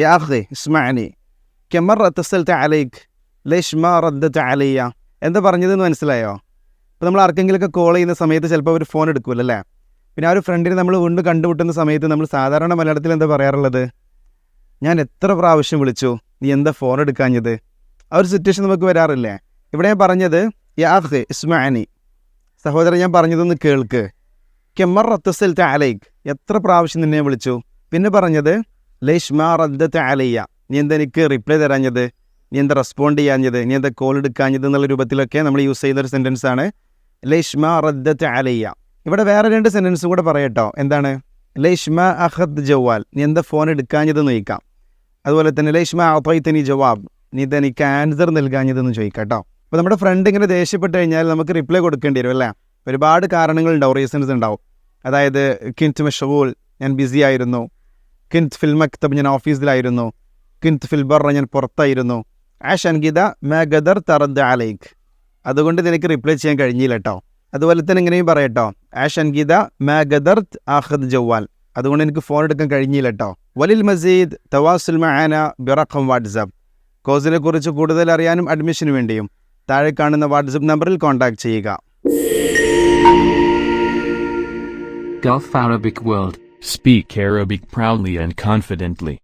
യാ അഖി ഇസ്മഅനി come മറ തസൽത അലൈക് ലൈഷ് മാ റദ്ദത അലയ്യ. എന്താ പറഞ്ഞതെന്ന് മനസ്സിലായോ? ഇപ്പോൾ നമ്മൾ ആർക്കെങ്കിലുമൊക്കെ കോൾ ചെയ്യുന്ന സമയത്ത് ചിലപ്പോൾ അവർ ഫോൺ എടുക്കുമല്ലോ അല്ലേ? പിന്നെ ആ ഒരു ഫ്രണ്ടിനെ നമ്മൾ വീണ്ടും കണ്ടുമുട്ടുന്ന സമയത്ത് നമ്മൾ സാധാരണ മലയാളത്തിൽ എന്താ പറയാറുള്ളത്? ഞാൻ എത്ര പ്രാവശ്യം വിളിച്ചു, നീ എന്താ ഫോൺ എടുക്കാഞ്ഞത്? ആ ഒരു സിറ്റുവേഷൻ നമുക്ക് വരാറില്ലേ? ഇവിടെ ഞാൻ പറഞ്ഞത് യാ അഖി ഇസ്മഅനി, സഹോദരൻ ഞാൻ പറഞ്ഞതൊന്ന് കേൾക്ക്. കം മറ തസൽത അലൈക്, എത്ര പ്രാവശ്യം നിന്നെ വിളിച്ചു. പിന്നെ പറഞ്ഞത് ലൈഷ് മാ റദ്ദത അലയ്യ, നീ എന്താ എനിക്ക് റിപ്ലൈ തരാഞ്ഞത്, നീ എന്താ റെസ്പോണ്ട് ചെയ്യാഞ്ഞത്, നീ എന്താ കോൾ എടുക്കാഞ്ഞത് എന്നുള്ള രൂപത്തിലൊക്കെ നമ്മൾ യൂസ് ചെയ്യുന്ന ഒരു സെൻറ്റൻസാണ് ലൈഷ് മാ റദ്ദത അലയ്യ. ഇവിടെ വേറെ 2 സെൻറ്റൻസും കൂടെ പറയട്ടോ. എന്താണ്? ലൈഷ് മാ അഖദ് ജവാൽ, നീ എന്താ ഫോൺ എടുക്കാഞ്ഞതെന്ന് ചോദിക്കാം. അതുപോലെ തന്നെ ലൈഷ് മാ അഅതൈതനി ജവാബ്, നീ ഇതെനിക്ക് ആൻസർ നൽകാഞ്ഞതെന്ന് ചോദിക്കാം കേട്ടോ. അപ്പോൾ നമ്മുടെ ഫ്രണ്ട് ഇങ്ങനെ ദേഷ്യപ്പെട്ട് കഴിഞ്ഞാൽ നമുക്ക് റിപ്ലൈ കൊടുക്കേണ്ടി വരും അല്ലേ? ഒരുപാട് കാരണങ്ങളുണ്ടാവും, റീസൺസ് ഉണ്ടാവും. അതായത് കിൻറ്റ് മഷ്ഗൂൽ, ഞാൻ ബിസി ആയിരുന്നു. കിൻറ്റ് ഫിൽ മക്തബ്, ഞാൻ ഓഫീസിലായിരുന്നു. കിൻറ്റ് ഫിൽ ബർറ, ഞാൻ പുറത്തായിരുന്നു. ആഷൻ ഗിദ മാ ഗദർ തറദ് അലൈക്, അതുകൊണ്ട് നിനക്ക് റിപ്ലൈ ചെയ്യാൻ കഴിഞ്ഞില്ല കേട്ടോ. അതുപോലെ തന്നെ ഇങ്ങനെയും പറയട്ടോ, ആഷൻ ഗിദ മാ ഗദർ ആഖദ് ജവാൽ, അതുകൊണ്ട് എനിക്ക് ഫോൺ എടുക്കാൻ കഴിഞ്ഞില്ല കേട്ടോ. വലിൽ മസീദ് തവാസുൽ മഅന ബിറഖം വാട്സാപ്പ്, കോഴ്സിനെ കുറിച്ച് കൂടുതൽ അറിയാനും അഡ്മിഷന് വേണ്ടിയും താഴെ കാണുന്ന വാട്സപ്പ് നമ്പറിൽ കോൺടാക്ട് ചെയ്യുക. Gulf Arabic World. Speak Arabic proudly and confidently.